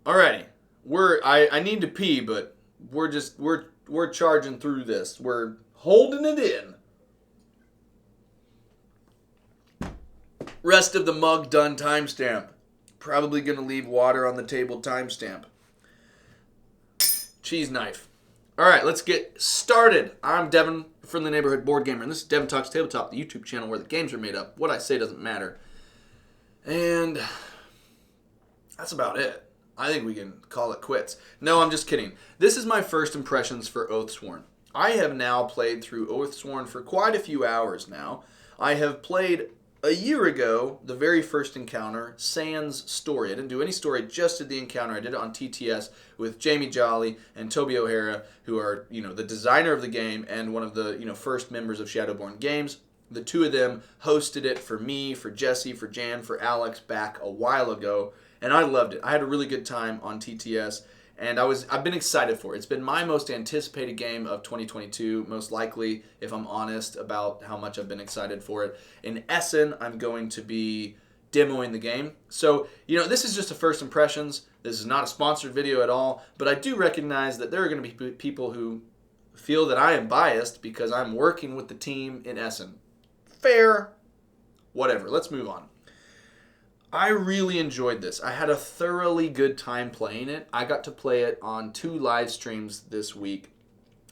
Alrighty, I need to pee, but we're charging through this. We're holding it in. Rest of the mug done timestamp. Probably gonna leave water on the table timestamp. Cheese knife. Alright, let's get started. I'm Devin from the Neighborhood Board Gamer, and this is Devin Talks Tabletop, the YouTube channel where the games are made up. What I say doesn't matter. And that's about it. I think we can call it quits. No, I'm just kidding. This is my first impressions for Oathsworn. I have now played through Oathsworn for quite a few hours now. I have played a year ago, the very first encounter, Sans Story. I didn't do any story, just did the encounter. I did it on TTS with Jamie Jolly and Toby O'Hara, who are, the designer of the game and one of the, first members of Shadowborn Games. The two of them hosted it for me, for Jesse, for Jan, for Alex back a while ago, and I loved it. I had a really good time on TTS, and I've been excited for it. It's been my most anticipated game of 2022, most likely, if I'm honest about how much I've been excited for it. In Essen, I'm going to be demoing the game. So, this is just a first impressions. This is not a sponsored video at all, but I do recognize that there are going to be people who feel that I am biased because I'm working with the team in Essen. Fair. Whatever. Let's move on. I really enjoyed this. I had a thoroughly good time playing it. I got to play it on 2 live streams this week.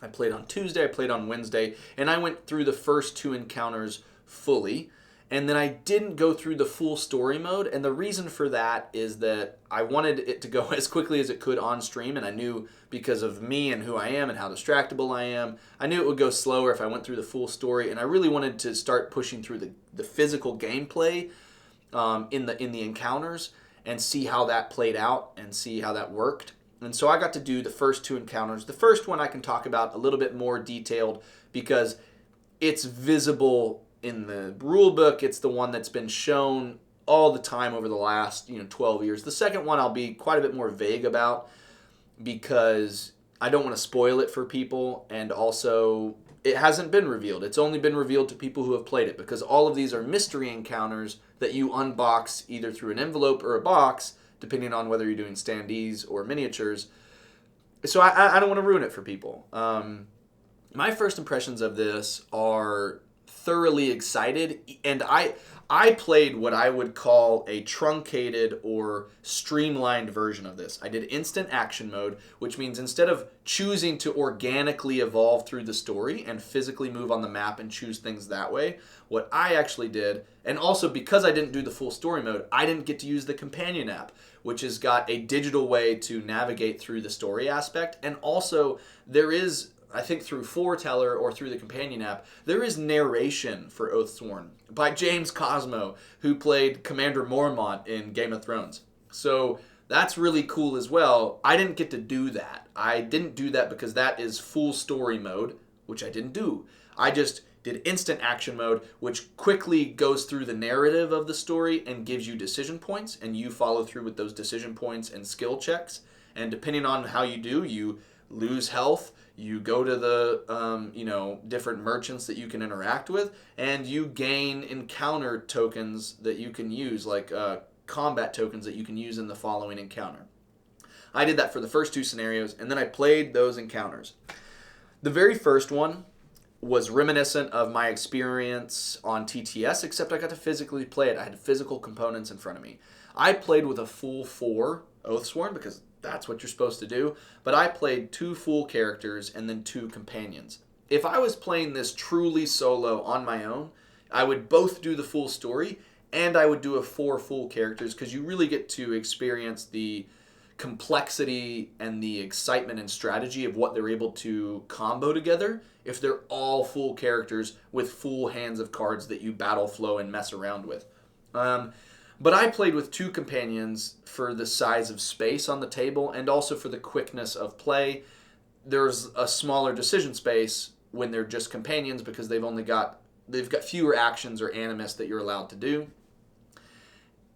I played on Tuesday, I played on Wednesday, and I went through the first 2 encounters fully. And then I didn't go through the full story mode, and the reason for that is that I wanted it to go as quickly as it could on stream, and I knew because of me and who I am and how distractible I am, I knew it would go slower if I went through the full story, and I really wanted to start pushing through the physical gameplay in the encounters and see how that played out and see how that worked. And so I got to do the first 2 encounters. The first one I can talk about a little bit more detailed because it's visible in the rule book. It's the one that's been shown all the time over the last 12 years. The second one I'll be quite a bit more vague about because I don't want to spoil it for people, and also it hasn't been revealed. It's only been revealed to people who have played it because all of these are mystery encounters that you unbox either through an envelope or a box, depending on whether you're doing standees or miniatures. So I don't want to ruin it for people. My first impressions of this are thoroughly excited, and I played what I would call a truncated or streamlined version of this. I did instant action mode, which means instead of choosing to organically evolve through the story and physically move on the map and choose things that way, what I actually did, and also because I didn't do the full story mode, I didn't get to use the companion app, which has got a digital way to navigate through the story aspect, and also there is, I think through Foreteller or through the companion app, there is narration for Oathsworn by James Cosmo, who played Commander Mormont in Game of Thrones. So that's really cool as well. I didn't get to do that. I didn't do that because that is full story mode, which I didn't do. I just did instant action mode, which quickly goes through the narrative of the story and gives you decision points, and you follow through with those decision points and skill checks. And depending on how you do, you lose health, you go to the different merchants that you can interact with, and you gain encounter tokens that you can use, like combat tokens that you can use in the following encounter. I did that for the first 2 scenarios, and then I played those encounters. The very first one was reminiscent of my experience on TTS, except I got to physically play it. I had physical components in front of me. I played with a full 4 Oathsworn because that's what you're supposed to do, but I played 2 full characters and then 2 companions. If I was playing this truly solo on my own, I would both do the full story and I would do 4 full characters because you really get to experience the complexity and the excitement and strategy of what they're able to combo together if they're all full characters with full hands of cards that you battleflow and mess around with. But I played with 2 companions for the size of space on the table and also for the quickness of play. There's a smaller decision space when they're just companions because they've got fewer actions or animus that you're allowed to do.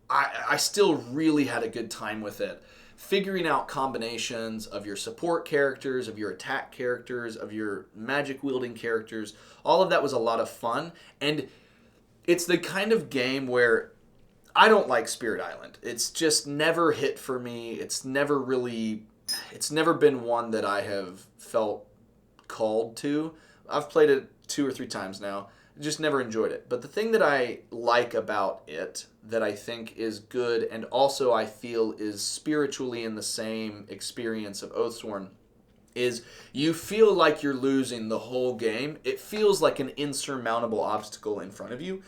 I still really had a good time with it. Figuring out combinations of your support characters, of your attack characters, of your magic wielding characters, all of that was a lot of fun. And it's the kind of game where I don't like Spirit Island. It's just never hit for me. It's never been one that I have felt called to. I've played it 2 or 3 times now. Just never enjoyed it. But the thing that I like about it, that I think is good, and also I feel is spiritually in the same experience of Oathsworn, is you feel like you're losing the whole game. It feels like an insurmountable obstacle in front of you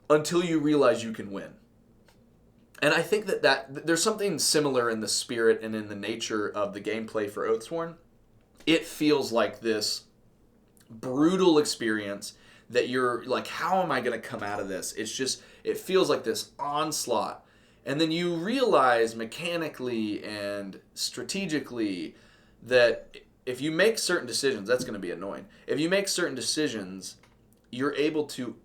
until you realize you can win. And I think that there's something similar in the spirit and in the nature of the gameplay for Oathsworn. It feels like this brutal experience that you're like, how am I going to come out of this? It feels like this onslaught. And then you realize mechanically and strategically that if you make certain decisions, that's going to be annoying. If you make certain decisions, you're able to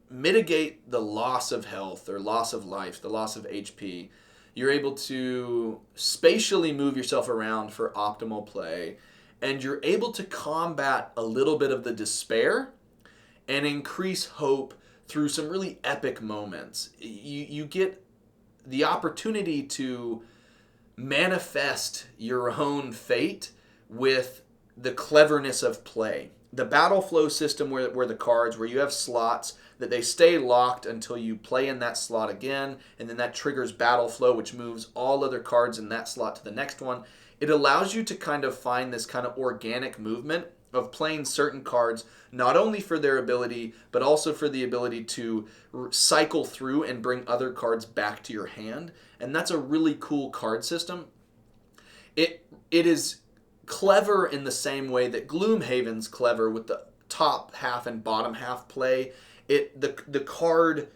mitigate the loss of health or loss of life, the loss of HP. You're able to spatially move yourself around for optimal play, and you're able to combat a little bit of the despair and increase hope through some really epic moments. You get the opportunity to manifest your own fate with the cleverness of play. The battleflow system where the cards, where you have slots, that they stay locked until you play in that slot again, and then that triggers battleflow, which moves all other cards in that slot to the next one. It allows you to kind of find this kind of organic movement of playing certain cards, not only for their ability, but also for the ability to cycle through and bring other cards back to your hand. And that's a really cool card system. It is clever in the same way that Gloomhaven's clever with the top half and bottom half play. The card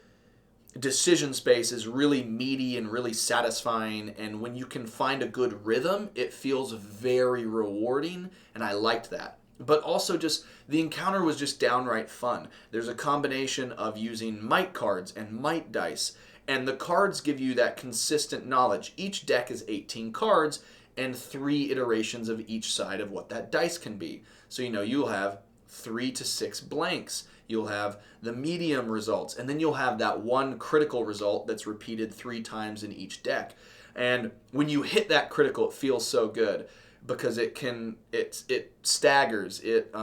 decision space is really meaty and really satisfying, and when you can find a good rhythm, it feels very rewarding, and I liked that. But also just the encounter was just downright fun. There's a combination of using might cards and might dice, and the cards give you that consistent knowledge. Each deck is 18 cards and 3 iterations of each side of what that dice can be. So you'll have 3 to 6 blanks. You'll have the medium results, and then you'll have that one critical result that's repeated 3 times in each deck. And when you hit that critical, it feels so good because it staggers. It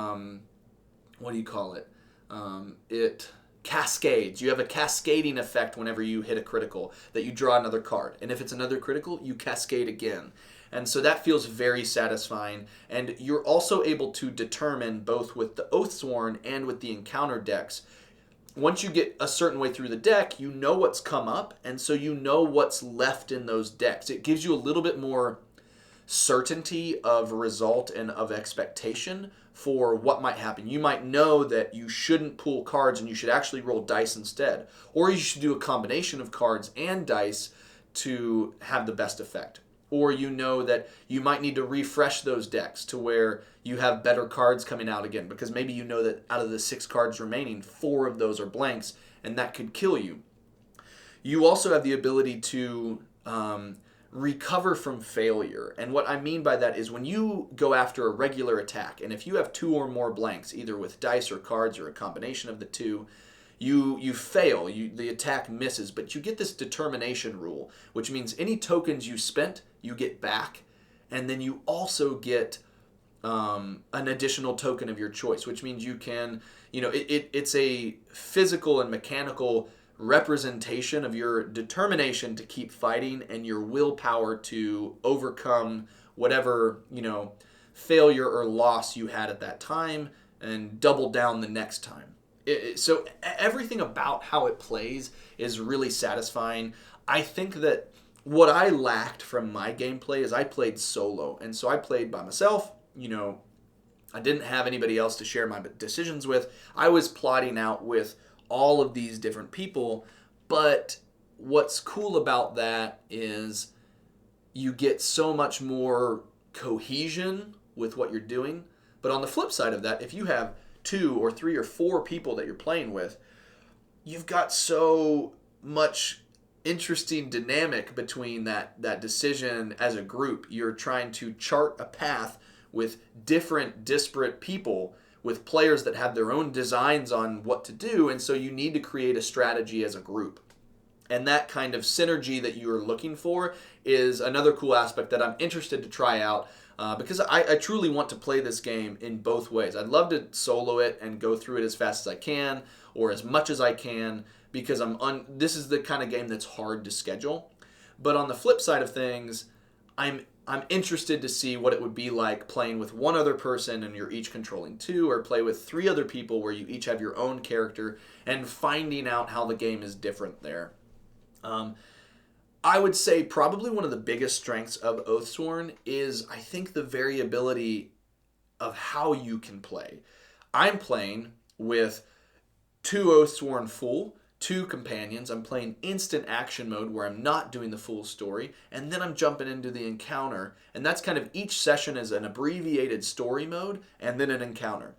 it cascades. You have a cascading effect whenever you hit a critical, that you draw another card. And if it's another critical, you cascade again. And so that feels very satisfying. And you're also able to determine, both with the Oathsworn and with the encounter decks, once you get a certain way through the deck, you know what's come up, and so you know what's left in those decks. It gives you a little bit more certainty of result and of expectation for what might happen. You might know that you shouldn't pull cards and you should actually roll dice instead. Or you should do a combination of cards and dice to have the best effect. Or you know that you might need to refresh those decks to where you have better cards coming out again, because maybe you know that out of the 6 cards remaining, 4 of those are blanks, and that could kill you. You also have the ability to recover from failure. And what I mean by that is when you go after a regular attack, and if you have 2 or more blanks, either with dice or cards or a combination of the 2, you fail, the attack misses, but you get this determination rule, which means any tokens you spent, you get back, and then you also get an additional token of your choice, which means you can, it's a physical and mechanical representation of your determination to keep fighting and your willpower to overcome whatever, failure or loss you had at that time and double down the next time. So everything about how it plays is really satisfying. I think that what I lacked from my gameplay is I played solo, and so I played by myself. I didn't have anybody else to share my decisions with. I was plotting out with all of these different people, but what's cool about that is you get so much more cohesion with what you're doing. But on the flip side of that, if you have 2 or 3 or 4 people that you're playing with, you've got so much interesting dynamic between that decision as a group. You're trying to chart a path with different disparate people, with players that have their own designs on what to do, and so you need to create a strategy as a group. And that kind of synergy that you are looking for is another cool aspect that I'm interested to try out, because I truly want to play this game in both ways. I'd love to solo it and go through it as fast as I can or as much as I can, because this is the kind of game that's hard to schedule. But on the flip side of things, I'm interested to see what it would be like playing with one other person and you're each controlling two, or play with three other people where you each have your own character, and finding out how the game is different there. I would say probably one of the biggest strengths of Oathsworn is, I think, the variability of how you can play. I'm playing with 2 Oathsworn full, 2 companions. I'm playing instant action mode where I'm not doing the full story, and then I'm jumping into the encounter, and that's kind of each session is an abbreviated story mode and then an encounter.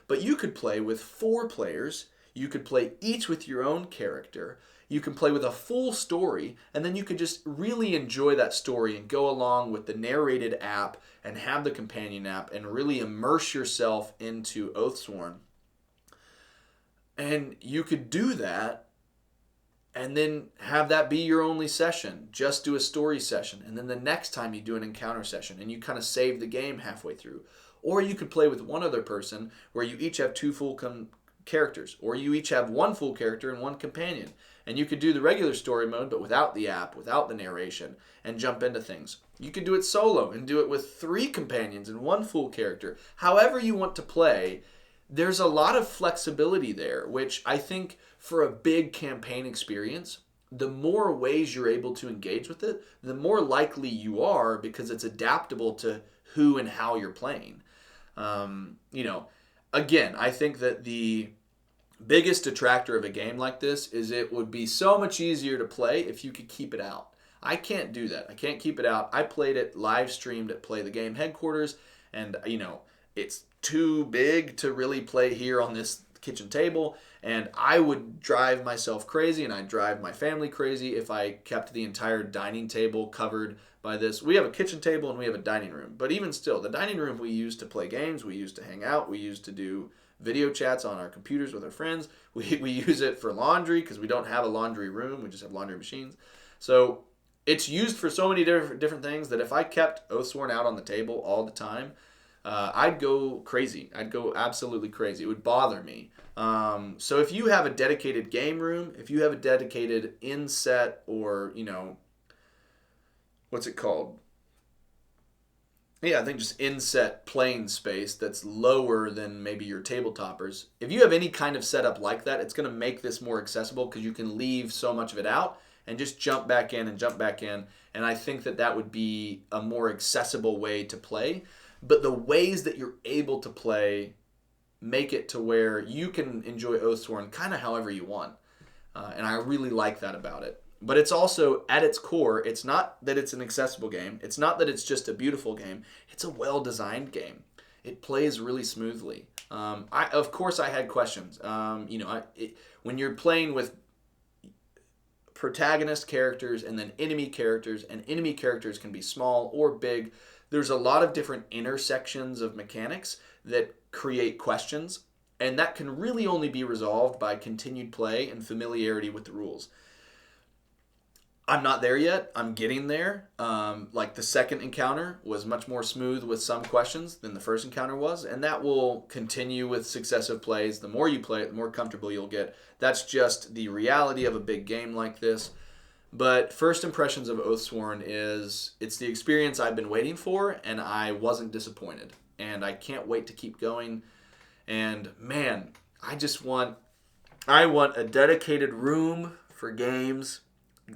But you could play with 4 players. You could play each with your own character. You can play with a full story, and then you could just really enjoy that story and go along with the narrated app and have the companion app and really immerse yourself into Oathsworn. And you could do that and then have that be your only session. Just do a story session, and then the next time you do an encounter session, and you kind of save the game halfway through. Or you could play with one other person where you each have 2 full characters, or you each have 1 full character and 1 companion. And you could do the regular story mode, but without the app, without the narration, and jump into things. You could do it solo and do it with 3 companions and 1 full character. However you want to play, there's a lot of flexibility there, which I think for a big campaign experience, the more ways you're able to engage with it, the more likely you are, because it's adaptable to who and how you're playing. Again, I think that the biggest detractor of a game like this is it would be so much easier to play if you could keep it out. I can't do that. I can't keep it out. I played it live streamed at Play the Game headquarters, and it's too big to really play here on this kitchen table, and I would drive myself crazy, and I'd drive my family crazy if I kept the entire dining table covered by this. We have a kitchen table and we have a dining room, but even still, the dining room we use to play games, we use to hang out, we use to do video chats on our computers with our friends. We use it for laundry because we don't have a laundry room. We just have laundry machines. So it's used for so many different things that if I kept Oathsworn out on the table all the time, I'd go crazy. I'd go absolutely crazy. It would bother me. So if you have a dedicated game room, if you have a dedicated inset, or, what's it called? Yeah, I think just inset playing space that's lower than maybe your tabletoppers. If you have any kind of setup like that, it's going to make this more accessible because you can leave so much of it out and just jump back in and jump back in. And I think that would be a more accessible way to play. But the ways that you're able to play make it to where you can enjoy Oathsworn kind of however you want. And I really like that about it. But it's also, at its core, it's not that it's an accessible game. It's not that it's just a beautiful game. It's a well-designed game. It plays really smoothly. Of course, I had questions. When you're playing with protagonist characters and then enemy characters, and enemy characters can be small or big, there's a lot of different intersections of mechanics that create questions, and that can really only be resolved by continued play and familiarity with the rules. I'm not there yet. I'm getting there. Like the second encounter was much more smooth with some questions than the first encounter was, and that will continue with successive plays. The more you play it, the more comfortable you'll get. That's just the reality of a big game like this. But first impressions of Oathsworn it's the experience I've been waiting for, and I wasn't disappointed. And I can't wait to keep going. And man, I want a dedicated room for games.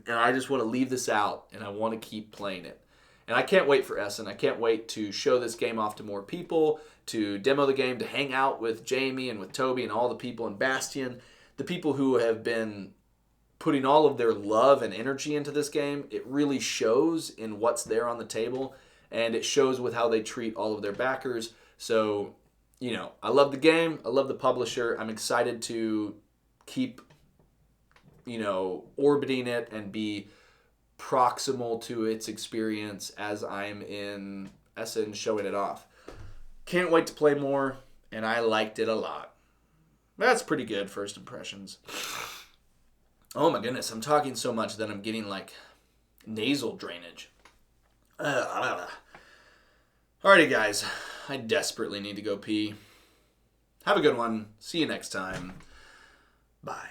And I just want to leave this out, and I want to keep playing it. And I can't wait for Essen. I can't wait to show this game off to more people, to demo the game, to hang out with Jamie and with Toby and all the people in Bastion, the people who have been putting all of their love and energy into this game. It really shows in what's there on the table, and it shows with how they treat all of their backers. So, I love the game. I love the publisher. I'm excited to keep orbiting it and be proximal to its experience as I'm in Essen showing it off. Can't wait to play more, and I liked it a lot. That's pretty good first impressions. Oh my goodness, I'm talking so much that I'm getting like nasal drainage. Alrighty, guys. I desperately need to go pee. Have a good one. See you next time. Bye.